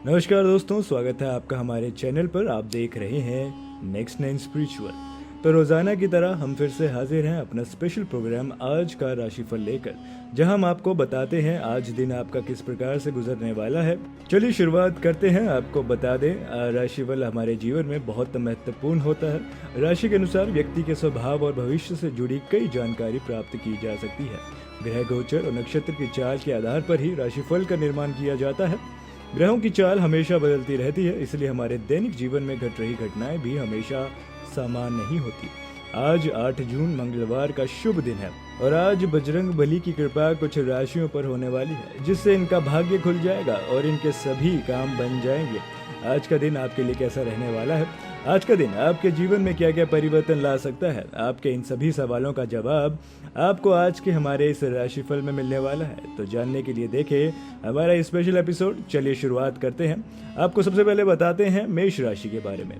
नमस्कार दोस्तों, स्वागत है आपका हमारे चैनल पर। आप देख रहे हैं नेक्स्ट 9 स्पिरिचुअल। तो रोज़ाना की तरह हम फिर से हाजिर हैं अपना स्पेशल प्रोग्राम आज का राशिफल लेकर, जहां हम आपको बताते हैं आज दिन आपका किस प्रकार से गुजरने वाला है। चलिए शुरुआत करते हैं। आपको बता दें, राशिफल हमारे जीवन में बहुत महत्वपूर्ण होता है। राशि के अनुसार व्यक्ति के स्वभाव और भविष्य से जुड़ी कई जानकारी प्राप्त की जा सकती है। ग्रह गोचर और नक्षत्र की चाल के आधार पर ही राशिफल का निर्माण किया जाता है। ग्रहों की चाल हमेशा बदलती रहती है, इसलिए हमारे दैनिक जीवन में घट रही घटनाएं भी हमेशा समान नहीं होती। आज 8 जून मंगलवार का शुभ दिन है और आज बजरंग बली की कृपा कुछ राशियों पर होने वाली है, जिससे इनका भाग्य खुल जाएगा और इनके सभी काम बन जाएंगे। आज का दिन आपके लिए कैसा रहने वाला है? आज का दिन आपके जीवन में क्या क्या परिवर्तन ला सकता है? आपके इन सभी सवालों का जवाब आपको आज के हमारे इस राशिफल में मिलने वाला है। तो जानने के लिए देखें हमारा स्पेशल एपिसोड। चलिए शुरुआत करते हैं। आपको सबसे पहले बताते हैं मेष राशि के बारे में।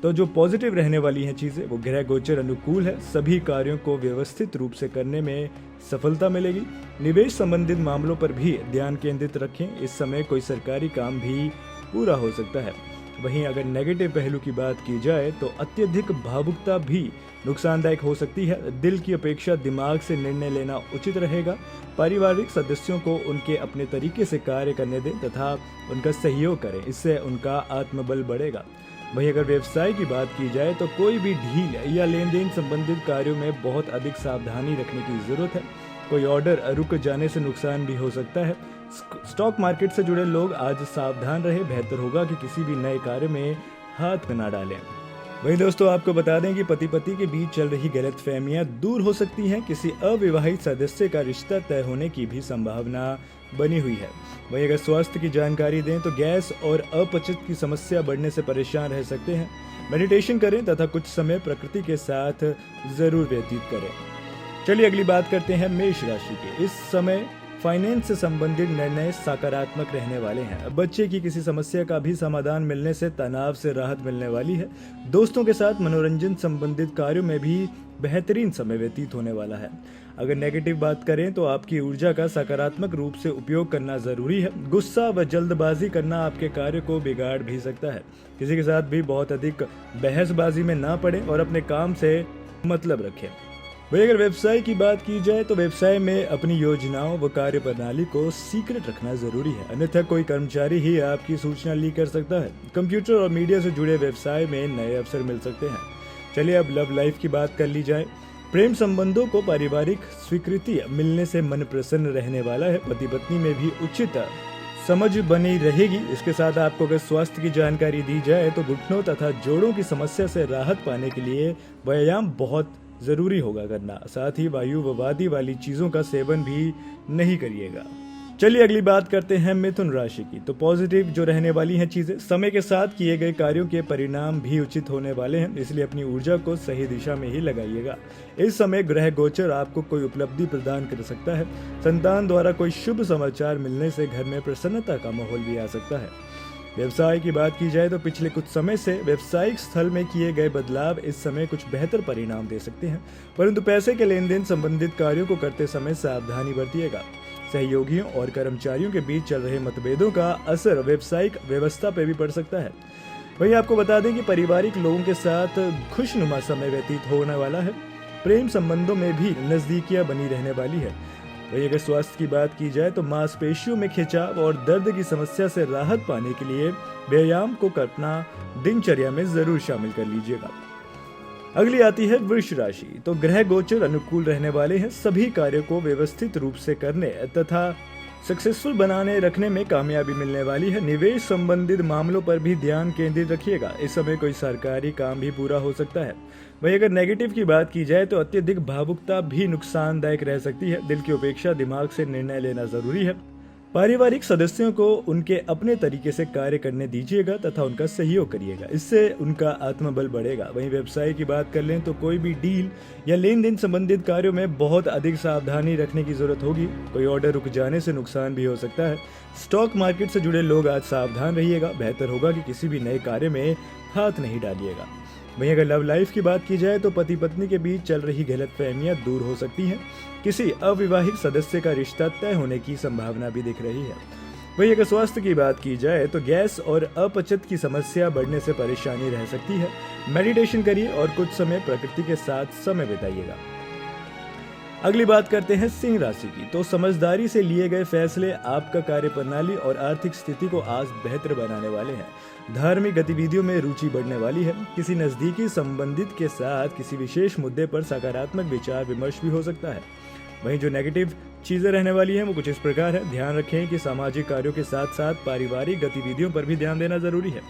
तो जो पॉजिटिव रहने वाली हैं चीज़ें, वो ग्रह गोचर अनुकूल है। सभी कार्यों को व्यवस्थित रूप से करने में सफलता मिलेगी। निवेश संबंधित मामलों पर भी ध्यान केंद्रित रखें। इस समय कोई सरकारी काम भी पूरा हो सकता है। वहीं अगर नेगेटिव पहलू की बात की जाए तो अत्यधिक भावुकता भी नुकसानदायक हो सकती है। दिल की अपेक्षा दिमाग से निर्णय लेना उचित रहेगा। पारिवारिक सदस्यों को उनके अपने तरीके से कार्य करने दें तथा उनका सहयोग करें, इससे उनका आत्मबल बढ़ेगा। वहीं अगर व्यवसाय की बात की जाए तो कोई भी ढील या लेन देन संबंधित कार्यों में बहुत अधिक सावधानी रखने की जरूरत है। कोई ऑर्डर रुक जाने से नुकसान भी हो सकता है। स्टॉक मार्केट से जुड़े लोग आज सावधान रहे। बेहतर होगा कि किसी भी नए कार्य में हाथ न डालें। वहीं दोस्तों, आपको बता दें कि पति पत्नी के बीच चल रही गलतफहमियां दूर हो सकती हैं। किसी अविवाहित सदस्य का रिश्ता तय होने की भी संभावना बनी हुई है। वहीं अगर स्वास्थ्य की जानकारी दें तो गैस और अपचत की समस्या बढ़ने से परेशान रह सकते हैं। मेडिटेशन करें तथा कुछ समय प्रकृति के साथ जरूर व्यतीत करें। चलिए अगली बात करते हैं मेष राशि के। इस समय फाइनेंस से संबंधित निर्णय सकारात्मक रहने वाले हैं। बच्चे की किसी समस्या का भी समाधान मिलने से तनाव से राहत मिलने वाली है। दोस्तों के साथ मनोरंजन संबंधित कार्यों में भी बेहतरीन समय व्यतीत होने वाला है। अगर नेगेटिव बात करें तो आपकी ऊर्जा का सकारात्मक रूप से उपयोग करना जरूरी है। गुस्सा व जल्दबाजी करना आपके कार्य को बिगाड़ भी सकता है। किसी के साथ भी बहुत अधिक बहसबाजी में ना पड़े और अपने काम से मतलब रखें। वही अगर व्यवसाय की बात की जाए तो व्यवसाय में अपनी योजनाओं व कार्य प्रणाली को सीक्रेट रखना जरूरी है, अन्यथा कोई कर्मचारी ही आपकी सूचना लीक कर सकता है। कंप्यूटर और मीडिया से जुड़े व्यवसाय में नए अवसर मिल सकते हैं। चलिए अब लव लाइफ की बात कर ली जाए। प्रेम संबंधों को पारिवारिक स्वीकृति मिलने से मन प्रसन्न रहने वाला है। पति पत्नी में भी उचित समझ बनी रहेगी। इसके साथ आपको अगर स्वास्थ्य की जानकारी दी जाए तो घुटनों तथा जोड़ों की समस्या से राहत पाने के लिए व्यायाम बहुत जरूरी होगा करना। साथ ही वायु व वादी वाली चीजों का सेवन भी नहीं करिएगा। चलिए अगली बात करते हैं मिथुन राशि की। तो पॉजिटिव जो रहने वाली हैं चीजें, समय के साथ किए गए कार्यों के परिणाम भी उचित होने वाले हैं, इसलिए अपनी ऊर्जा को सही दिशा में ही लगाइएगा। इस समय ग्रह गोचर आपको कोई उपलब्धि प्रदान कर सकता है। संतान द्वारा कोई शुभ समाचार मिलने से घर में प्रसन्नता का माहौल भी आ सकता है। व्यवसाय की बात की जाए तो पिछले कुछ समय से व्यावसायिक स्थल में किए गए बदलाव इस समय कुछ बेहतर परिणाम दे सकते हैं, परंतु पैसे के लेन देन संबंधित कार्यों को करते समय सावधानी बरतिएगा। सहयोगियों और कर्मचारियों के बीच चल रहे मतभेदों का असर व्यावसायिक व्यवस्था पर भी पड़ सकता है। वहीं आपको बता दें कि पारिवारिक लोगों के साथ खुशनुमा समय व्यतीत होने वाला है। प्रेम संबंधों में भी नजदीकियां बनी रहने वाली है। वहीं अगर स्वास्थ्य की बात की जाए तो मांसपेशियों में खिंचाव और दर्द की समस्या से राहत पाने के लिए व्यायाम को अपना दिनचर्या में जरूर शामिल कर लीजिएगा। अगली आती है वृष राशि। तो ग्रह गोचर अनुकूल रहने वाले हैं। सभी कार्यों को व्यवस्थित रूप से करने तथा सक्सेसफुल बनाने रखने में कामयाबी मिलने वाली है। निवेश संबंधित मामलों पर भी ध्यान केंद्रित रखिएगा। इस समय कोई सरकारी काम भी पूरा हो सकता है। वहीं अगर नेगेटिव की बात की जाए तो अत्यधिक भावुकता भी नुकसानदायक रह सकती है। दिल की अपेक्षा दिमाग से निर्णय लेना जरूरी है। पारिवारिक सदस्यों को उनके अपने तरीके से कार्य करने दीजिएगा तथा उनका सहयोग करिएगा, इससे उनका आत्मबल बढ़ेगा। वहीं व्यवसाय की बात कर लें तो कोई भी डील या लेन देन संबंधित कार्यों में बहुत अधिक सावधानी रखने की जरूरत होगी। कोई ऑर्डर रुक जाने से नुकसान भी हो सकता है। स्टॉक मार्केट से जुड़े लोग आज सावधान रहिएगा। बेहतर होगा कि किसी भी नए कार्य में हाथ नहीं डालिएगा। वहीं अगर लव लाइफ की बात की जाए तो पति पत्नी के बीच चल रही गलतफहमियां दूर हो सकती हैं। किसी अविवाहित सदस्य का रिश्ता तय होने की संभावना भी दिख रही है। वही अगर स्वास्थ्य की बात की जाए तो गैस और अपचत की समस्या बढ़ने से परेशानी रह सकती है। मेडिटेशन करिए और कुछ समय प्रकृति के साथ समय बिताइएगा। अगली बात करते हैं सिंह राशि की। तो समझदारी से लिए गए फैसले आपका कार्य प्रणाली और आर्थिक स्थिति को आज बेहतर बनाने वाले हैं। धार्मिक गतिविधियों में रुचि बढ़ने वाली है। किसी नजदीकी संबंधित के साथ किसी विशेष मुद्दे पर सकारात्मक विचार विमर्श भी हो सकता है। वहीं जो नेगेटिव चीजें रहने वाली हैं वो कुछ इस प्रकार है। ध्यान रखें कि सामाजिक कार्यों के साथ साथ पारिवारिक गतिविधियों पर भी ध्यान देना जरूरी है।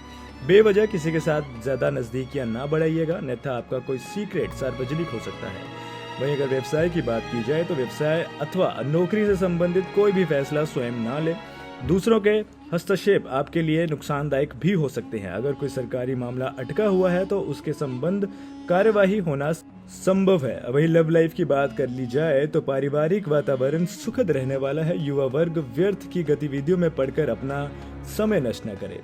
बेवजह किसी के साथ ज्यादा नजदीकियां ना बढ़ाइएगा, अन्यथा आपका कोई सीक्रेट सार्वजनिक हो सकता है। वहीं अगर व्यवसाय की बात की जाए तो व्यवसाय अथवा नौकरी से संबंधित कोई भी फैसला स्वयं ना ले। दूसरों के हस्तक्षेप आपके लिए नुकसानदायक भी हो सकते हैं। अगर कोई सरकारी मामला अटका हुआ है तो उसके संबंध कार्यवाही होना संभव है। वही लव लाइफ की बात कर ली जाए तो पारिवारिक वातावरण सुखद रहने वाला है। युवा वर्ग व्यर्थ की गतिविधियों में पड़कर अपना समय नष्ट न करे।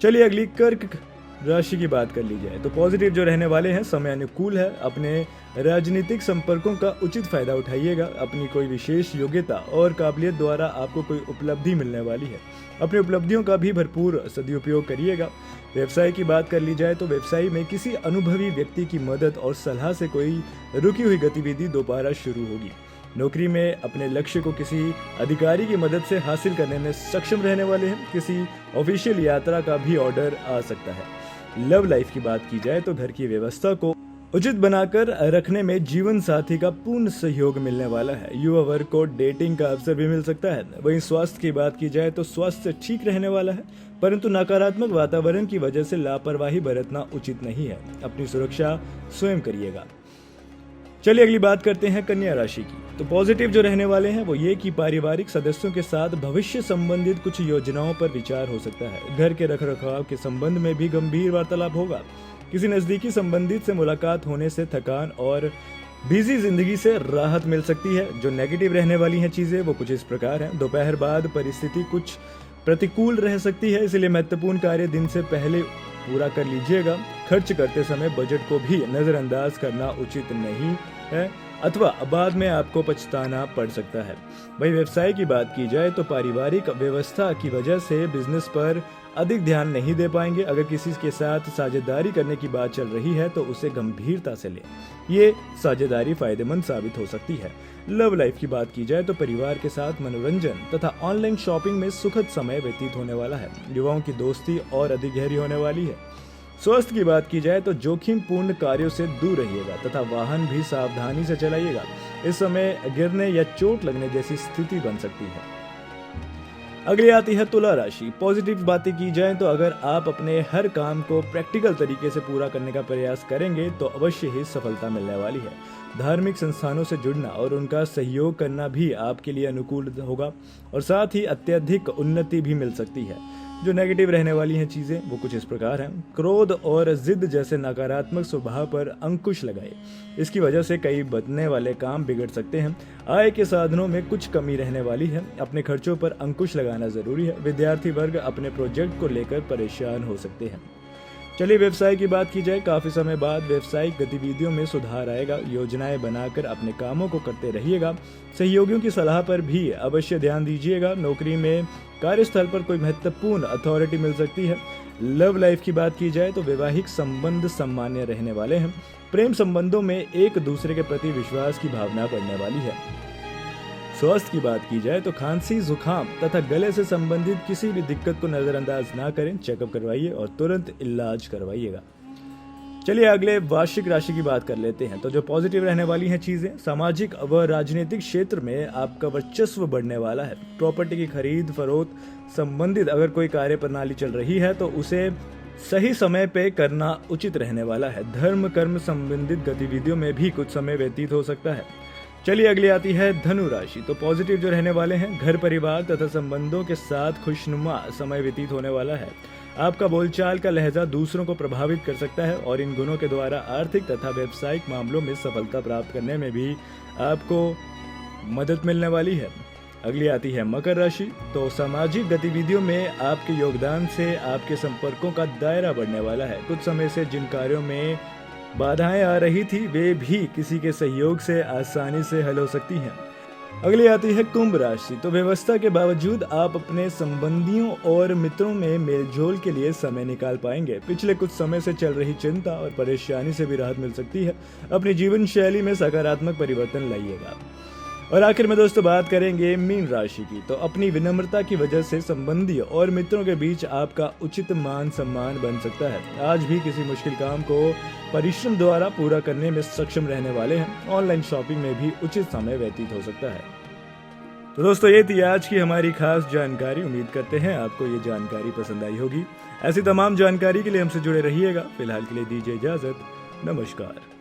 चलिए अगली कर्क राशि की बात कर ली जाए तो पॉजिटिव जो रहने वाले हैं, समय अनुकूल है। अपने राजनीतिक संपर्कों का उचित फायदा उठाइएगा। अपनी कोई विशेष योग्यता और काबिलियत द्वारा आपको कोई उपलब्धि मिलने वाली है। अपनी उपलब्धियों का भी भरपूर सदुपयोग करिएगा। व्यवसाय की बात कर ली जाए तो व्यवसाय में किसी अनुभवी व्यक्ति की मदद और सलाह से कोई रुकी हुई गतिविधि दोबारा शुरू होगी। नौकरी में अपने लक्ष्य को किसी अधिकारी की मदद से हासिल करने में सक्षम रहने वाले हैं। किसी ऑफिशियल यात्रा का भी ऑर्डर आ सकता है। लव लाइफ की बात की जाए तो घर की व्यवस्था को उचित बनाकर रखने में जीवन साथी का पूर्ण सहयोग मिलने वाला है। युवा वर्ग को डेटिंग का अवसर भी मिल सकता है। वहीं स्वास्थ्य की बात की जाए तो स्वास्थ्य ठीक रहने वाला है, परंतु नकारात्मक वातावरण की वजह से लापरवाही बरतना उचित नहीं है। अपनी सुरक्षा स्वयं करिएगा। चलिए अगली बात करते हैं कन्या राशि की। तो पॉजिटिव जो रहने वाले हैं वो ये कि पारिवारिक सदस्यों के साथ भविष्य संबंधित कुछ योजनाओं पर विचार हो सकता है। घर के रखरखाव के संबंध में भी गंभीर वार्तालाप होगा। किसी नजदीकी संबंधित से मुलाकात होने से थकान और बिजी जिंदगी से राहत मिल सकती है। जो नेगेटिव रहने वाली हैं चीजें वो कुछ इस प्रकार हैं। दोपहर बाद परिस्थिति कुछ प्रतिकूल रह सकती है, इसलिए महत्वपूर्ण कार्य दिन से पहले पूरा कर लीजिएगा। खर्च करते समय बजट को भी नजरअंदाज करना उचित नहीं है, अथवा बाद में आपको पछताना पड़ सकता है। वही व्यवसाय की बात की जाए तो पारिवारिक व्यवस्था की वजह से बिजनेस पर अधिक ध्यान नहीं दे पाएंगे। अगर किसी के साथ साझेदारी करने की बात चल रही है तो उसे गंभीरता से लें। ये साझेदारी फायदेमंद साबित हो सकती है। लव लाइफ की बात की जाए तो परिवार के साथ मनोरंजन तथा ऑनलाइन शॉपिंग में सुखद समय व्यतीत होने वाला है। युवाओं की दोस्ती और अधिक गहरी होने वाली है। स्वास्थ्य की बात की जाए तो जोखिम पूर्ण कार्यों से दूर रहिएगा तथा वाहन भी सावधानी से चलाइएगा। इस समय गिरने या चोट लगने जैसी स्थिति बन सकती है। अगली आती है तुला राशि। पॉजिटिव बातें की जाए तो अगर आप अपने हर काम को प्रैक्टिकल तरीके से पूरा करने का प्रयास करेंगे तो अवश्य ही सफलता मिलने वाली है। धार्मिक संस्थानों से जुड़ना और उनका सहयोग करना भी आपके लिए अनुकूल होगा और साथ ही अत्यधिक उन्नति भी मिल सकती है। जो नेगेटिव रहने वाली हैं चीजें वो कुछ इस प्रकार हैं। क्रोध और जिद जैसे नकारात्मक स्वभाव पर अंकुश लगाए। इसकी वजह से कई बदलने वाले काम बिगड़ सकते हैं। आय के साधनों में कुछ कमी रहने वाली है। अपने खर्चों पर अंकुश लगाना जरूरी है। विद्यार्थी वर्ग अपने प्रोजेक्ट को लेकर परेशान हो सकते हैं। चलिए व्यवसाय की बात की जाए। काफी समय बाद व्यवसायिक गतिविधियों में सुधार आएगा। योजनाएं बनाकर अपने कामों को करते रहिएगा। सहयोगियों की सलाह पर भी अवश्य ध्यान दीजिएगा। नौकरी में कार्यस्थल पर कोई महत्वपूर्ण अथॉरिटी मिल सकती है। लव लाइफ की बात की जाए तो वैवाहिक संबंध सामान्य रहने वाले हैं। प्रेम संबंधों में एक दूसरे के प्रति विश्वास की भावना बढ़ने वाली है। स्वास्थ्य की बात की जाए तो खांसी, जुकाम तथा गले से संबंधित किसी भी दिक्कत को नजरअंदाज ना करें। चेकअप करवाइए और तुरंत इलाज करवाइएगा। चलिए अगले वार्षिक राशि की बात कर लेते हैं। तो जो पॉजिटिव रहने वाली हैं चीजें, सामाजिक व राजनीतिक क्षेत्र में आपका वर्चस्व बढ़ने वाला है। प्रॉपर्टी की खरीद फरोख्त संबंधित अगर कोई कार्य प्रणाली चल रही है तो उसे सही समय पे करना उचित रहने वाला है। धर्म कर्म संबंधित गतिविधियों में भी कुछ समय व्यतीत हो सकता है। चलिए अगली आती है धनु राशि। तो पॉजिटिव जो रहने वाले हैं, घर परिवार तथा संबंधों के साथ खुशनुमा समय व्यतीत होने वाला है। आपका बोलचाल का लहजा दूसरों को प्रभावित कर सकता है और इन गुणों के द्वारा आर्थिक तथा व्यावसायिक मामलों में सफलता प्राप्त करने में भी आपको मदद मिलने वाली है। अगली आती है मकर राशि। तो सामाजिक गतिविधियों में आपके योगदान से आपके संपर्कों का दायरा बढ़ने वाला है। कुछ समय से जिन कार्यों में बाधाएं आ रही थी वे भी किसी के सहयोग से आसानी से हल हो सकती हैं। अगली आती है कुंभ राशि। तो व्यवस्था के बावजूद आप अपने संबंधियों और मित्रों में मेलजोल के लिए समय निकाल पाएंगे। पिछले कुछ समय से चल रही चिंता और परेशानी से भी राहत मिल सकती है। अपनी जीवन शैली में सकारात्मक परिवर्तन लाइएगा। और आखिर में दोस्तों बात करेंगे मीन राशि की। तो अपनी विनम्रता की वजह से संबंधियों और मित्रों के बीच आपका उचित मान सम्मान बन सकता है। आज भी किसी मुश्किल काम को परिश्रम द्वारा पूरा करने में सक्षम रहने वाले हैं। ऑनलाइन शॉपिंग में भी उचित समय व्यतीत हो सकता है। तो दोस्तों ये थी आज की हमारी खास जानकारी। उम्मीद करते हैं आपको ये जानकारी पसंद आई होगी। ऐसी तमाम जानकारी के लिए हमसे जुड़े रहिएगा। फिलहाल के लिए दीजिए इजाजत। नमस्कार।